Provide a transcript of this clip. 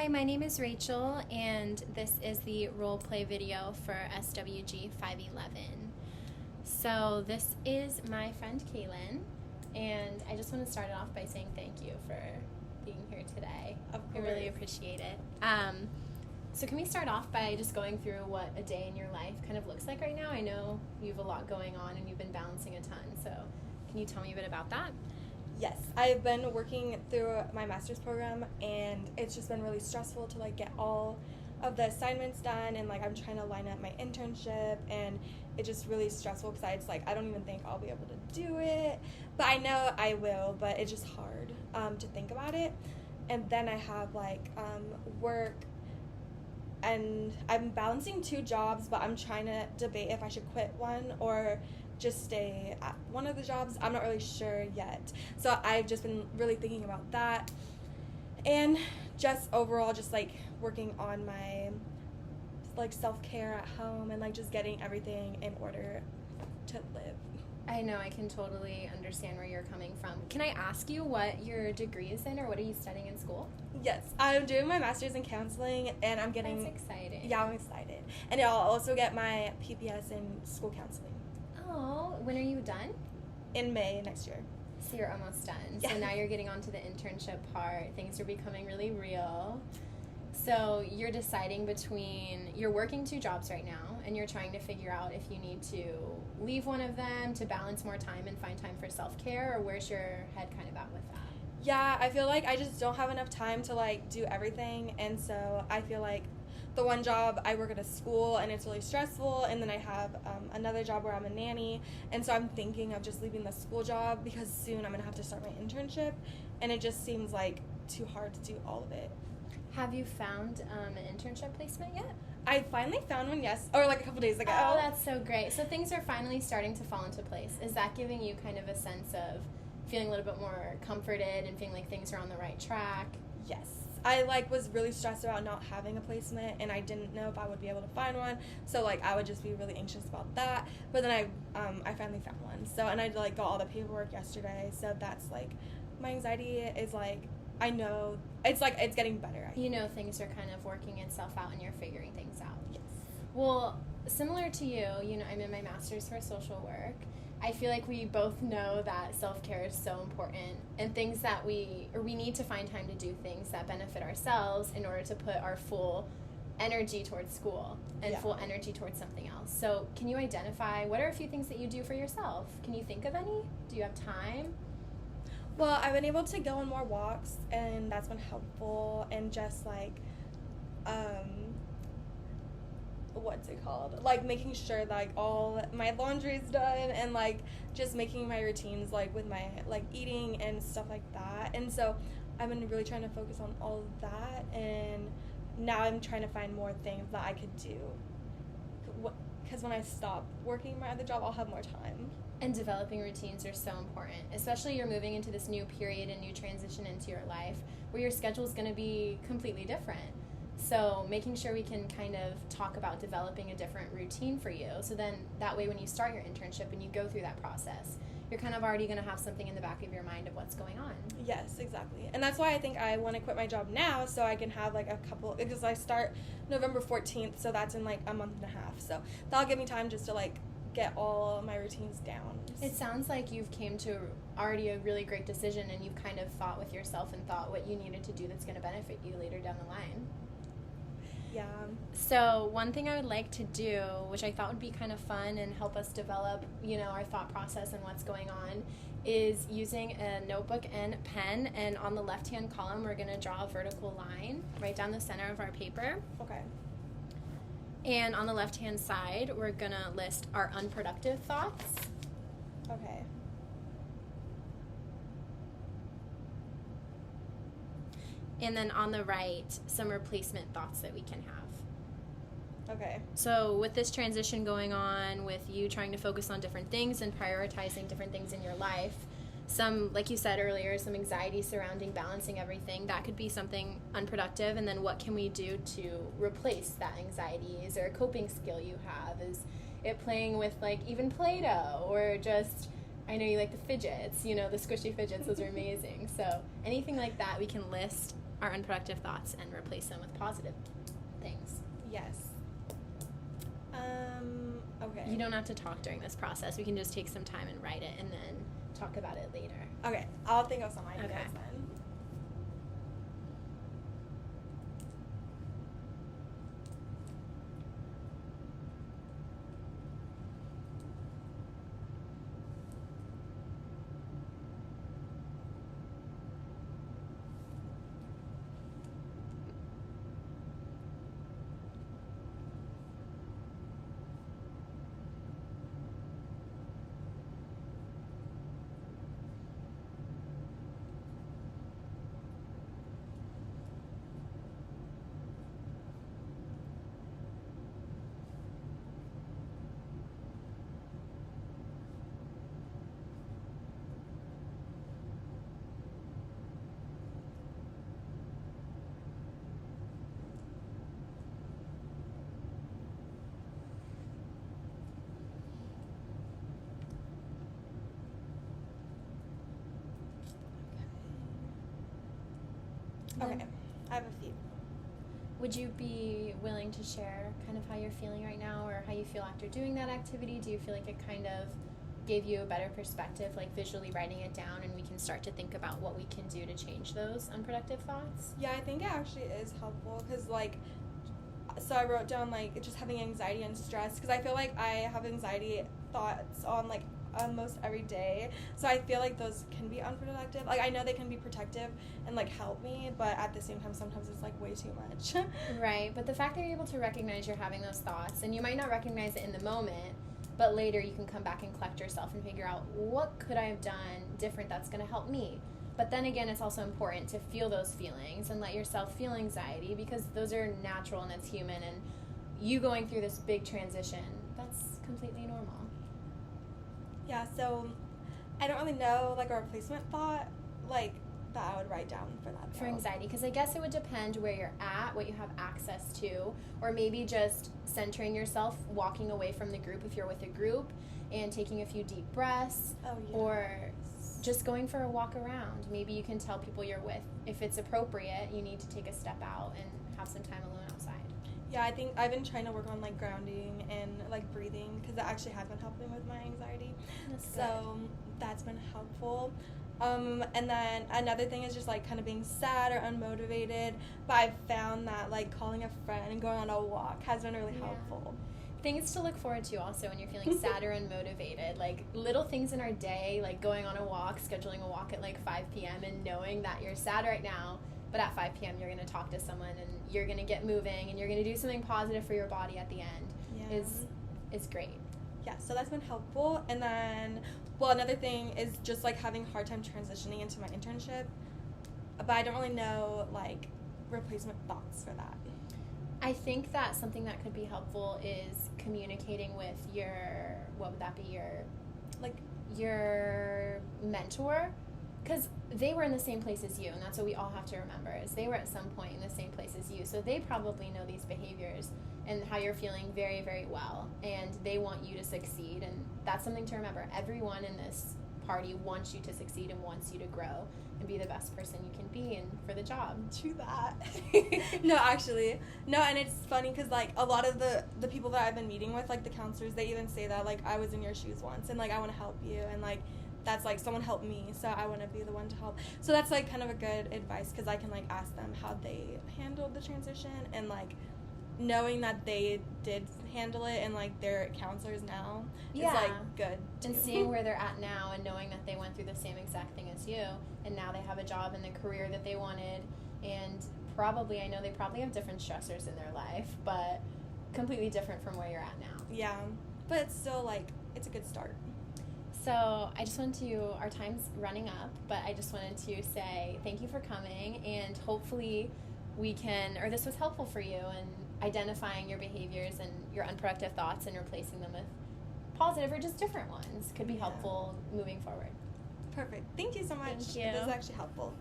Hi, my name is Rachel, and this is the role play video for SWG 511. So this is my friend Kaylin, and I just want to start it off by saying thank you for being here today. Of I course. really appreciate it. So can we start off by just going through what a day in your life kind of looks like right now? I know you have a lot going on and you've been balancing a ton, so can you tell me a bit about that? Yes, I've been working through my master's program, and it's just been really stressful to get all of the assignments done, and I'm trying to line up my internship, and it's just really stressful because I don't even think I'll be able to do it, but I know I will. But it's just hard to think about it. And then I have work, and I'm balancing 2 jobs, but I'm trying to debate if I should quit one or just stay at one of the jobs. I'm not really sure yet. So I've just been really thinking about that, and just overall just working on my self-care at home, and just getting everything in order to live. I know, I can totally understand where you're coming from. Can I ask you what your degree is in, or what are you studying in school? Yes, I'm doing my master's in counseling, and I'm getting... That's exciting. Yeah, I'm excited. And I'll also get my PPS in school counseling. Oh, when are you done? In May next year. So you're almost done. Yeah. So now you're getting onto the internship part. Things are becoming really real. So you're deciding you're working 2 jobs right now, and you're trying to figure out if you need to leave one of them to balance more time and find time for self-care, or where's your head kind of at with that? Yeah, I feel like I just don't have enough time to do everything, and so I feel like the one job, I work at a school, and it's really stressful, and then I have another job where I'm a nanny, and so I'm thinking of just leaving the school job because soon I'm going to have to start my internship, and it just seems too hard to do all of it. Have you found an internship placement yet? I finally found one, yes, or a couple days ago. Oh, that's so great. So things are finally starting to fall into place. Is that giving you kind of a sense of feeling a little bit more comforted and feeling like things are on the right track? Yes. I was really stressed about not having a placement, and I didn't know if I would be able to find one, so I would just be really anxious about that. But then I finally found one, so, and I got all the paperwork yesterday, so that's my anxiety is I know it's it's getting better. You know, things are kind of working itself out and you're figuring things out. Yes. Well, similar to you, I'm in my master's for social work. I feel like we both know that self-care is so important, and things that we need to find time to do things that benefit ourselves in order to put our full energy towards school and full energy towards something else. So can you identify what are a few things that you do for yourself? Can you think of any? Do you have time? Well, I've been able to go on more walks, and that's been helpful, and just what's it called? Making sure that all my laundry is done, and just making my routines with my eating and stuff like that. And so I've been really trying to focus on all of that, and now I'm trying to find more things that I could do, because when I stop working my other job, I'll have more time. And developing routines are so important, especially you're moving into this new period and new transition into your life where your schedule is going to be completely different. So making sure we can kind of talk about developing a different routine for you, so then that way when you start your internship and you go through that process, you're kind of already going to have something in the back of your mind of what's going on. Yes, exactly. And that's why I think I want to quit my job now, so I can have a couple, because I start November 14th, so that's in a month and a half. So that'll give me time just to get all my routines down. It sounds like you've came to already a really great decision, and you've kind of thought with yourself and thought what you needed to do that's going to benefit you later down the line. Yeah. So one thing I would like to do, which I thought would be kind of fun and help us develop, our thought process and what's going on, is using a notebook and pen, and on the left-hand column we're going to draw a vertical line right down the center of our paper. Okay. And on the left-hand side, we're going to list our unproductive thoughts. Okay. And then on the right, some replacement thoughts that we can have. Okay. So with this transition going on, with you trying to focus on different things and prioritizing different things in your life, some, like you said earlier, some anxiety surrounding balancing everything, that could be something unproductive. And then what can we do to replace that anxiety? Is there a coping skill you have? Is it playing with even Play-Doh, or just, I know you like the fidgets, the squishy fidgets, those are amazing. So anything like that we can list our unproductive thoughts and replace them with positive things. Yes. Okay. You don't have to talk during this process. We can just take some time and write it and then talk about it later. Okay, I'll think of some ideas Okay. then. Okay, I have a few. Would you be willing to share kind of how you're feeling right now or how you feel after doing that activity? Do you feel like it kind of gave you a better perspective, like visually writing it down, and we can start to think about what we can do to change those unproductive thoughts? Yeah, I think it actually is helpful because, like, so I wrote down, like, just having anxiety and stress because I feel like I have anxiety thoughts on, like, almost every day. So I feel like those can be unproductive. Like, I know they can be protective and, like, help me, but at the same time, sometimes it's, like, way too much. Right, but the fact that you're able to recognize you're having those thoughts, and you might not recognize it in the moment, but later you can come back and collect yourself and figure out what could I have done different that's going to help me. But then again, it's also important to feel those feelings and let yourself feel anxiety because those are natural and it's human, and you going through this big transition, that's completely normal. Yeah, so I don't really know, like, a replacement thought, like, that I would write down for that. For anxiety, because I guess it would depend where you're at, what you have access to, or maybe just centering yourself, walking away from the group if you're with a group, and taking a few deep breaths, Oh, yeah. or just going for a walk around. Maybe you can tell people you're with, if it's appropriate, you need to take a step out and have some time alone outside. Yeah, I think I've been trying to work on, like, grounding and, like, breathing because that actually has been helping with my anxiety. So that's been helpful. And then another thing is just, like, kind of being sad or unmotivated. But I've found that, like, calling a friend and going on a walk has been really helpful. Things to look forward to also when you're feeling sad or unmotivated. Like, little things in our day, like going on a walk, scheduling a walk at, like, 5 p.m. and knowing that you're sad right now, but at 5 p.m. you're going to talk to someone and you're going to get moving and you're going to do something positive for your body at the end is great. Yeah, so that's been helpful. And then, well, another thing is just, like, having a hard time transitioning into my internship. But I don't really know, like, replacement thoughts for that. I think that something that could be helpful is communicating with your, what would that be, your mentor, because they were in the same place as you, and that's what we all have to remember, is they were at some point in the same place as you, so they probably know these behaviors and how you're feeling very, very well, and they want you to succeed, and that's something to remember. Everyone in this party wants you to succeed and wants you to grow and be the best person you can be and for the job. True that. No, actually. No, and it's funny because, like, a lot of the people that I've been meeting with, like, the counselors, they even say that, like, I was in your shoes once and, like, I want to help you, and, like, that's, like, someone helped me, so I want to be the one to help. So that's, like, kind of a good advice because I can, like, ask them how they handled the transition, and, like, knowing that they did handle it and, like, they're counselors now is, like, good too. And seeing where they're at now and knowing that they went through the same exact thing as you, and now they have a job and the career that they wanted, and I know they probably have different stressors in their life, but completely different from where you're at now. Yeah, but it's still, like, it's a good start. So I just wanted to, our time's running up, but I just wanted to say thank you for coming, and hopefully we can, or this was helpful for you in identifying your behaviors and your unproductive thoughts and replacing them with positive or just different ones could be helpful moving forward. Perfect. Thank you so much. Thank you. This is actually helpful.